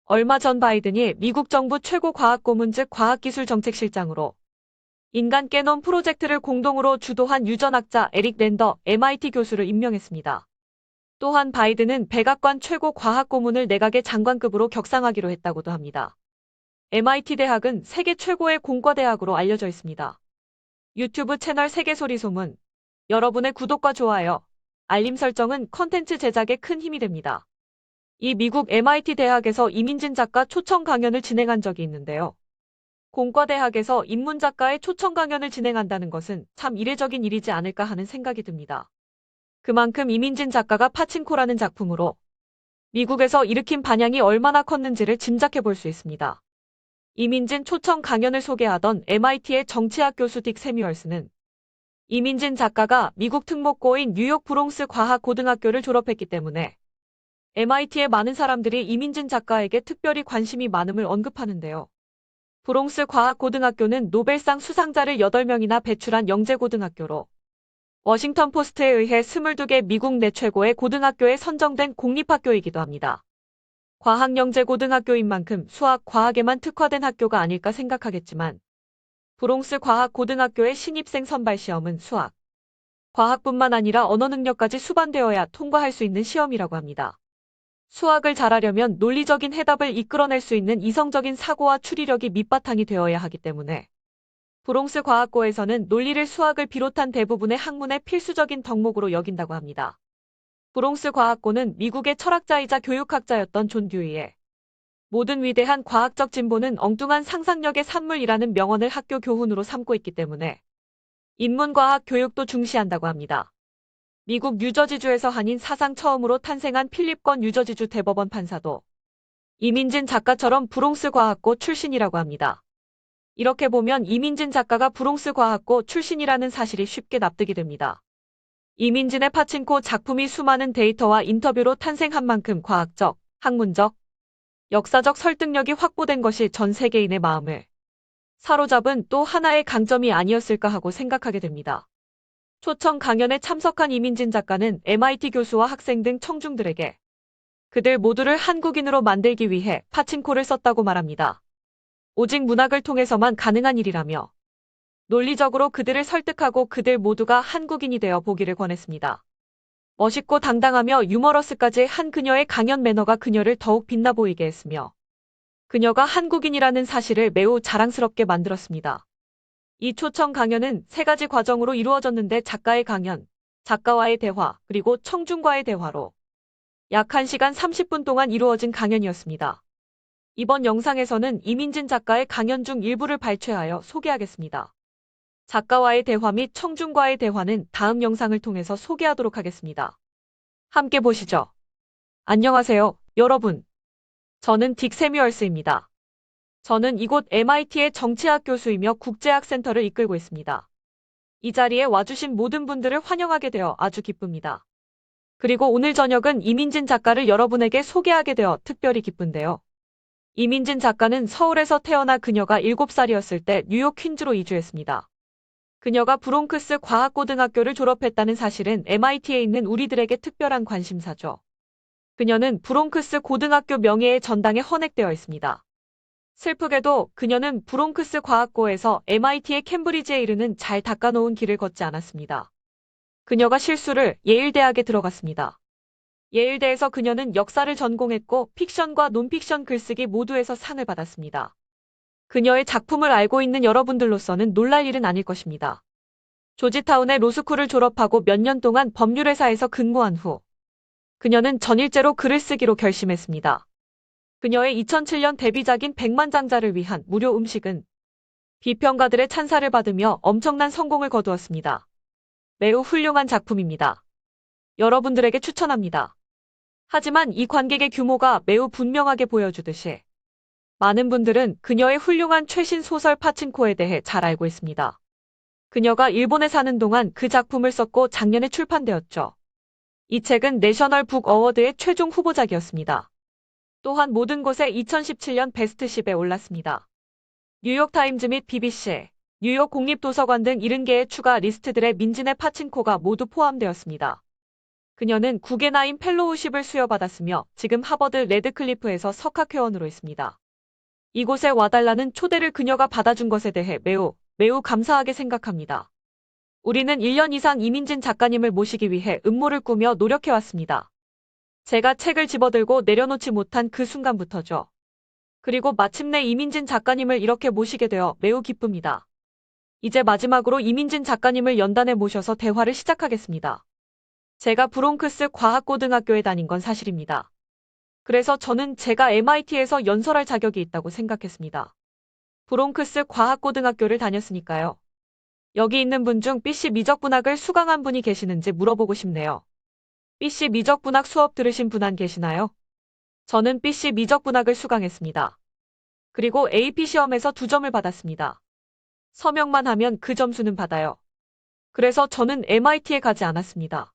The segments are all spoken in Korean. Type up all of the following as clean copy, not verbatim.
얼마 전 바이든이 미국 정부 최고 과학고문 즉 과학기술정책실장으로 인간 게놈 프로젝트를 공동으로 주도한 유전학자 에릭 랜더 MIT 교수를 임명했습니다. 또한 바이든은 백악관 최고 과학고문을 내각의 장관급으로 격상하기로 했다고도 합니다. MIT 대학은 세계 최고의 공과대학으로 알려져 있습니다. 유튜브 채널 세계소리소문. 여러분의 구독과 좋아요, 알림 설정은 컨텐츠 제작에 큰 힘이 됩니다. 이 미국 MIT 대학에서 이민진 작가 초청 강연을 진행한 적이 있는데요. 공과대학에서 인문 작가의 초청 강연을 진행한다는 것은 참 이례적인 일이지 않을까 하는 생각이 듭니다. 그만큼 이민진 작가가 파친코라는 작품으로 미국에서 일으킨 반향이 얼마나 컸는지를 짐작해 볼 수 있습니다. 이민진 초청 강연을 소개하던 MIT의 정치학 교수 딕 세뮤얼스는 이민진 작가가 미국 특목고인 뉴욕 브롱스 과학고등학교를 졸업했기 때문에 MIT의 많은 사람들이 이민진 작가에게 특별히 관심이 많음을 언급하는데요. 브롱스 과학고등학교는 노벨상 수상자를 8명이나 배출한 영재고등학교로 워싱턴 포스트에 의해 22개 미국 내 최고의 고등학교에 선정된 공립학교이기도 합니다. 과학영재고등학교인 만큼 수학, 과학에만 특화된 학교가 아닐까 생각하겠지만 브롱스 과학고등학교의 신입생 선발시험은 수학, 과학뿐만 아니라 언어 능력까지 수반되어야 통과할 수 있는 시험이라고 합니다. 수학을 잘하려면 논리적인 해답을 이끌어낼 수 있는 이성적인 사고와 추리력이 밑바탕이 되어야 하기 때문에 브롱스 과학고에서는 논리를 수학을 비롯한 대부분의 학문의 필수적인 덕목으로 여긴다고 합니다. 브롱스 과학고는 미국의 철학자이자 교육학자였던 존 듀이의 모든 위대한 과학적 진보는 엉뚱한 상상력의 산물이라는 명언을 학교 교훈으로 삼고 있기 때문에 인문과학 교육도 중시한다고 합니다. 미국 뉴저지주에서 한인 사상 처음으로 탄생한 필립권 뉴저지주 대법원 판사도 이민진 작가처럼 브롱스 과학고 출신이라고 합니다. 이렇게 보면 이민진 작가가 브롱스 과학고 출신이라는 사실이 쉽게 납득이 됩니다. 이민진의 파친코 작품이 수많은 데이터와 인터뷰로 탄생한 만큼 과학적, 학문적, 역사적 설득력이 확보된 것이 전 세계인의 마음을 사로잡은 또 하나의 강점이 아니었을까 하고 생각하게 됩니다. 초청 강연에 참석한 이민진 작가는 MIT 교수와 학생 등 청중들에게 그들 모두를 한국인으로 만들기 위해 파친코를 썼다고 말합니다. 오직 문학을 통해서만 가능한 일이라며 논리적으로 그들을 설득하고 그들 모두가 한국인이 되어 보기를 권했습니다. 멋있고 당당하며 유머러스까지 한 그녀의 강연 매너가 그녀를 더욱 빛나 보이게 했으며 그녀가 한국인이라는 사실을 매우 자랑스럽게 만들었습니다. 이 초청 강연은 3가지 과정으로 이루어졌는데 작가의 강연, 작가와의 대화, 그리고 청중과의 대화로 약 1시간 30분 동안 이루어진 강연이었습니다. 이번 영상에서는 이민진 작가의 강연 중 일부를 발췌하여 소개하겠습니다. 작가와의 대화 및 청중과의 대화는 다음 영상을 통해서 소개하도록 하겠습니다. 함께 보시죠. 안녕하세요, 여러분. 저는 딕 세뮤얼스입니다. 저는 이곳 MIT의 정치학 교수이며 국제학센터를 이끌고 있습니다. 이 자리에 와주신 모든 분들을 환영하게 되어 아주 기쁩니다. 그리고 오늘 저녁은 이민진 작가를 여러분에게 소개하게 되어 특별히 기쁜데요. 이민진 작가는 서울에서 태어나 그녀가 7살이었을 때 뉴욕 퀸즈로 이주했습니다. 그녀가 브롱크스 과학고등학교를 졸업했다는 사실은 MIT에 있는 우리들에게 특별한 관심사죠. 그녀는 브롱크스 고등학교 명예의 전당에 헌액되어 있습니다. 슬프게도 그녀는 브롱크스 과학고에서 MIT의 캠브리지에 이르는 잘 닦아놓은 길을 걷지 않았습니다. 그녀가 실수를 예일대학에 들어갔습니다. 예일대에서 그녀는 역사를 전공했고 픽션과 논픽션 글쓰기 모두에서 상을 받았습니다. 그녀의 작품을 알고 있는 여러분들로서는 놀랄 일은 아닐 것입니다. 조지타운의 로스쿨을 졸업하고 몇 년 동안 법률회사에서 근무한 후 그녀는 전일제로 글을 쓰기로 결심했습니다. 그녀의 2007년 데뷔작인 백만장자를 위한 무료 음식은 비평가들의 찬사를 받으며 엄청난 성공을 거두었습니다. 매우 훌륭한 작품입니다. 여러분들에게 추천합니다. 하지만 이 관객의 규모가 매우 분명하게 보여주듯이 많은 분들은 그녀의 훌륭한 최신 소설 파친코에 대해 잘 알고 있습니다. 그녀가 일본에 사는 동안 그 작품을 썼고 작년에 출판되었죠. 이 책은 내셔널 북 어워드의 최종 후보작이었습니다. 또한 모든 곳에 2017년 베스트 10에 올랐습니다. 뉴욕타임즈 및 BBC, 뉴욕 공립도서관 등 70개의 추가 리스트들의 민진의 파친코가 모두 포함되었습니다. 그녀는 구겐하임 펠로우십을 수여받았으며 지금 하버드 레드클리프에서 석학회원으로 있습니다. 이곳에 와달라는 초대를 그녀가 받아준 것에 대해 매우 감사하게 생각합니다. 우리는 1년 이상 이민진 작가님을 모시기 위해 음모를 꾸며 노력해왔습니다. 제가 책을 집어들고 내려놓지 못한 그 순간부터죠. 그리고 마침내 이민진 작가님을 이렇게 모시게 되어 매우 기쁩니다. 이제 마지막으로 이민진 작가님을 연단에 모셔서 대화를 시작하겠습니다. 제가 브롱크스 과학고등학교에 다닌 건 사실입니다. 그래서 저는 제가 MIT에서 연설할 자격이 있다고 생각했습니다. 브롱크스 과학고등학교를 다녔으니까요. 여기 있는 분 중 BC 미적분학을 수강한 분이 계시는지 물어보고 싶네요. BC 미적분학 수업 들으신 분 안 계시나요? 저는 BC 미적분학을 수강했습니다. 그리고 AP 시험에서 2점을 받았습니다. 서명만 하면 그 점수는 받아요. 그래서 저는 MIT에 가지 않았습니다.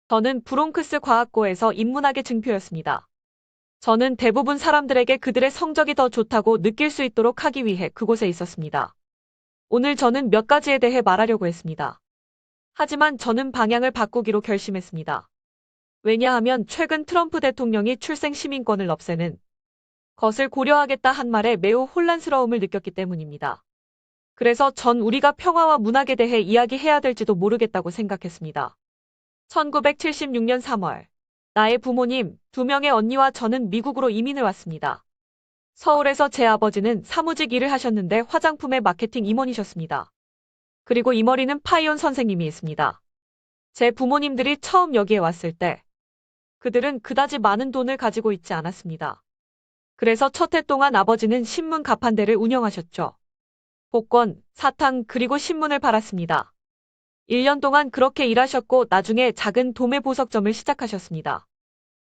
저는 브롱크스 과학고에서 인문학의 증표였습니다. 저는 대부분 사람들에게 그들의 성적이 더 좋다고 느낄 수 있도록 하기 위해 그곳에 있었습니다. 오늘 저는 몇 가지에 대해 말하려고 했습니다. 하지만 저는 방향을 바꾸기로 결심했습니다. 왜냐하면 최근 트럼프 대통령이 출생 시민권을 없애는 것을 고려하겠다 한 말에 매우 혼란스러움을 느꼈기 때문입니다. 그래서 전 우리가 평화와 문학에 대해 이야기해야 될지도 모르겠다고 생각했습니다. 1976년 3월, 나의 부모님, 2명의 언니와 저는 미국으로 이민을 왔습니다. 서울에서 제 아버지는 사무직 일을 하셨는데 화장품의 마케팅 임원이셨습니다. 그리고 이머리는 파이온 선생님이 있습니다. 제 부모님들이 처음 여기에 왔을 때 그들은 그다지 많은 돈을 가지고 있지 않았습니다. 그래서 첫 해 동안 아버지는 신문 가판대를 운영하셨죠. 복권, 사탕 그리고 신문을 팔았습니다. 1년 동안 그렇게 일하셨고 나중에 작은 도매 보석점을 시작하셨습니다.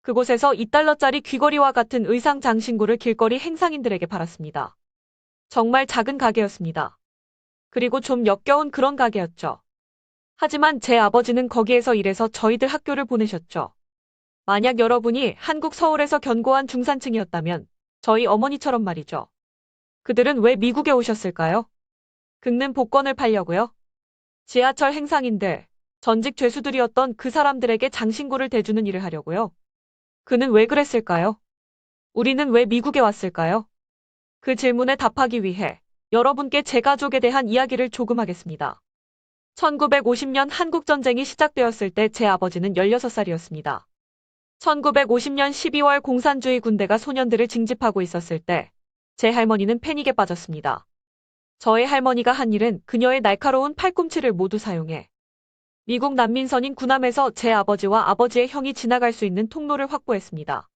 그곳에서 2달러짜리 귀걸이와 같은 의상 장신구를 길거리 행상인들에게 팔았습니다. 정말 작은 가게였습니다. 그리고 좀 역겨운 그런 가게였죠. 하지만 제 아버지는 거기에서 일해서 저희들 학교를 보내셨죠. 만약 여러분이 한국 서울에서 견고한 중산층이었다면 저희 어머니처럼 말이죠. 그들은 왜 미국에 오셨을까요? 긁는 복권을 팔려고요? 지하철 행상인들, 전직 죄수들이었던 그 사람들에게 장신구를 대주는 일을 하려고요? 그는 왜 그랬을까요? 우리는 왜 미국에 왔을까요? 그 질문에 답하기 위해 여러분께 제 가족에 대한 이야기를 조금 하겠습니다. 1950년 한국전쟁이 시작되었을 때 제 아버지는 16살이었습니다. 1950년 12월 공산주의 군대가 소년들을 징집하고 있었을 때 제 할머니는 패닉에 빠졌습니다. 저의 할머니가 한 일은 그녀의 날카로운 팔꿈치를 모두 사용해 미국 난민선인 구남에서 제 아버지와 아버지의 형이 지나갈 수 있는 통로를 확보했습니다.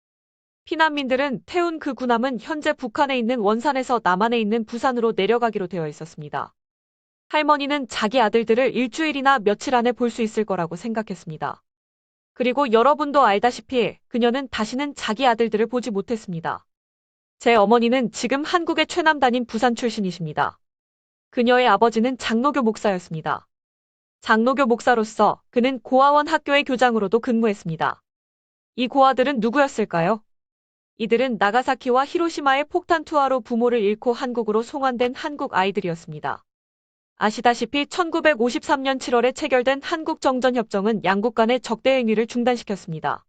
피난민들은 태운 그 구남은 현재 북한에 있는 원산에서 남한에 있는 부산으로 내려가기로 되어 있었습니다. 할머니는 자기 아들들을 일주일이나 며칠 안에 볼 수 있을 거라고 생각했습니다. 그리고 여러분도 알다시피 그녀는 다시는 자기 아들들을 보지 못했습니다. 제 어머니는 지금 한국의 최남단인 부산 출신이십니다. 그녀의 아버지는 장로교 목사였습니다. 장로교 목사로서 그는 고아원 학교의 교장으로도 근무했습니다. 이 고아들은 누구였을까요? 이들은 나가사키와 히로시마의 폭탄 투하로 부모를 잃고 한국으로 송환된 한국 아이들이었습니다. 아시다시피 1953년 7월에 체결된 한국정전협정은 양국 간의 적대 행위를 중단시켰습니다.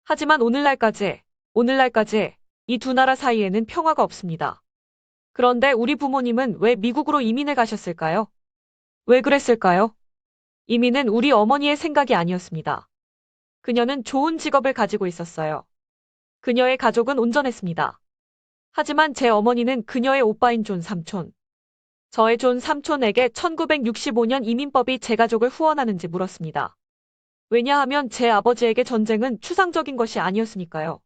하지만 오늘날까지 이 두 나라 사이에는 평화가 없습니다. 그런데 우리 부모님은 왜 미국으로 이민을 가셨을까요? 왜 그랬을까요? 이민은 우리 어머니의 생각이 아니었습니다. 그녀는 좋은 직업을 가지고 있었어요. 그녀의 가족은 온전했습니다. 하지만 제 어머니는 그녀의 오빠인 존 삼촌, 저의 존 삼촌에게 1965년 이민법이 제 가족을 후원하는지 물었습니다. 왜냐하면 제 아버지에게 전쟁은 추상적인 것이 아니었으니까요.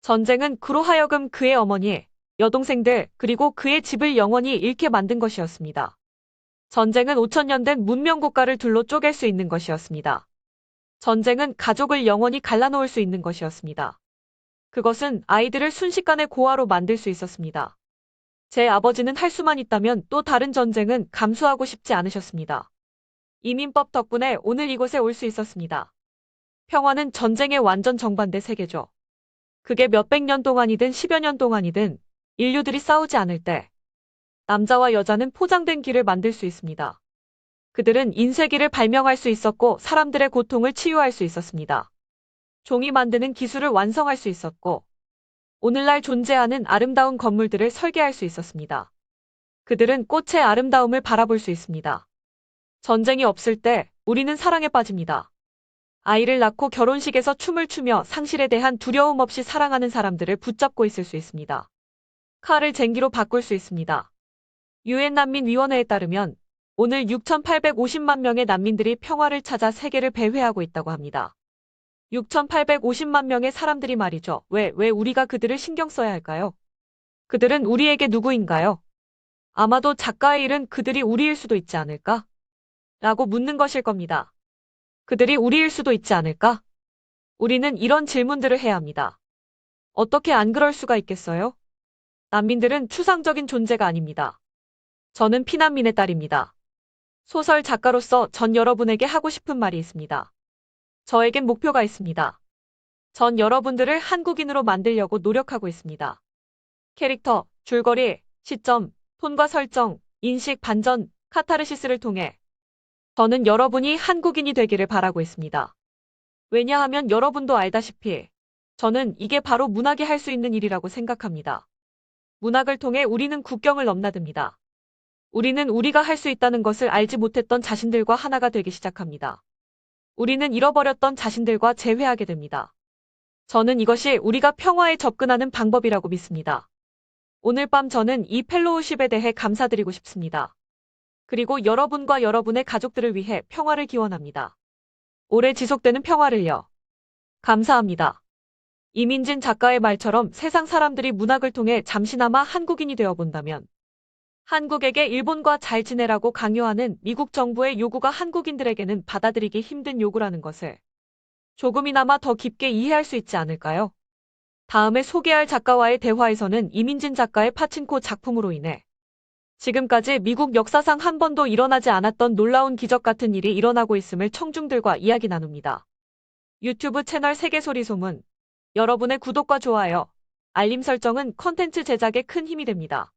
전쟁은 그로 하여금 그의 어머니, 여동생들, 그리고 그의 집을 영원히 잃게 만든 것이었습니다. 전쟁은 5,000년 된 문명국가를 둘로 쪼갤 수 있는 것이었습니다. 전쟁은 가족을 영원히 갈라놓을 수 있는 것이었습니다. 그것은 아이들을 순식간에 고아로 만들 수 있었습니다. 제 아버지는 할 수만 있다면 또 다른 전쟁은 감수하고 싶지 않으셨습니다. 이민법 덕분에 오늘 이곳에 올 수 있었습니다. 평화는 전쟁의 완전 정반대 세계죠. 그게 몇백 년 동안이든 10여 년 동안이든 인류들이 싸우지 않을 때 남자와 여자는 포장된 길을 만들 수 있습니다. 그들은 인쇄기를 발명할 수 있었고 사람들의 고통을 치유할 수 있었습니다. 종이 만드는 기술을 완성할 수 있었고 오늘날 존재하는 아름다운 건물들을 설계할 수 있었습니다. 그들은 꽃의 아름다움을 바라볼 수 있습니다. 전쟁이 없을 때 우리는 사랑에 빠집니다. 아이를 낳고 결혼식에서 춤을 추며 상실에 대한 두려움 없이 사랑하는 사람들을 붙잡고 있을 수 있습니다. 칼을 쟁기로 바꿀 수 있습니다. 유엔 난민위원회에 따르면 오늘 6,850만 명의 난민들이 평화를 찾아 세계를 배회하고 있다고 합니다. 6,850만 명의 사람들이 말이죠. 왜 우리가 그들을 신경 써야 할까요? 그들은 우리에게 누구인가요? 아마도 작가의 일은 그들이 우리일 수도 있지 않을까? 라고 묻는 것일 겁니다. 그들이 우리일 수도 있지 않을까? 우리는 이런 질문들을 해야 합니다. 어떻게 안 그럴 수가 있겠어요? 난민들은 추상적인 존재가 아닙니다. 저는 피난민의 딸입니다. 소설 작가로서 전 여러분에게 하고 싶은 말이 있습니다. 저에겐 목표가 있습니다. 전 여러분들을 한국인으로 만들려고 노력하고 있습니다. 캐릭터, 줄거리, 시점, 톤과 설정, 인식 반전, 카타르시스를 통해 저는 여러분이 한국인이 되기를 바라고 있습니다. 왜냐하면 여러분도 알다시피 저는 이게 바로 문학이 할 수 있는 일이라고 생각합니다. 문학을 통해 우리는 국경을 넘나듭니다. 우리는 우리가 할 수 있다는 것을 알지 못했던 자신들과 하나가 되기 시작합니다. 우리는 잃어버렸던 자신들과 재회하게 됩니다. 저는 이것이 우리가 평화에 접근하는 방법이라고 믿습니다. 오늘 밤 저는 이 펠로우십에 대해 감사드리고 싶습니다. 그리고 여러분과 여러분의 가족들을 위해 평화를 기원합니다. 오래 지속되는 평화를요. 감사합니다. 이민진 작가의 말처럼 세상 사람들이 문학을 통해 잠시나마 한국인이 되어 본다면 한국에게 일본과 잘 지내라고 강요하는 미국 정부의 요구가 한국인들에게는 받아들이기 힘든 요구라는 것을 조금이나마 더 깊게 이해할 수 있지 않을까요? 다음에 소개할 작가와의 대화에서는 이민진 작가의 파친코 작품으로 인해 지금까지 미국 역사상 한 번도 일어나지 않았던 놀라운 기적 같은 일이 일어나고 있음을 청중들과 이야기 나눕니다. 유튜브 채널 세계소리소문. 여러분의 구독과 좋아요, 알림 설정은 컨텐츠 제작에 큰 힘이 됩니다.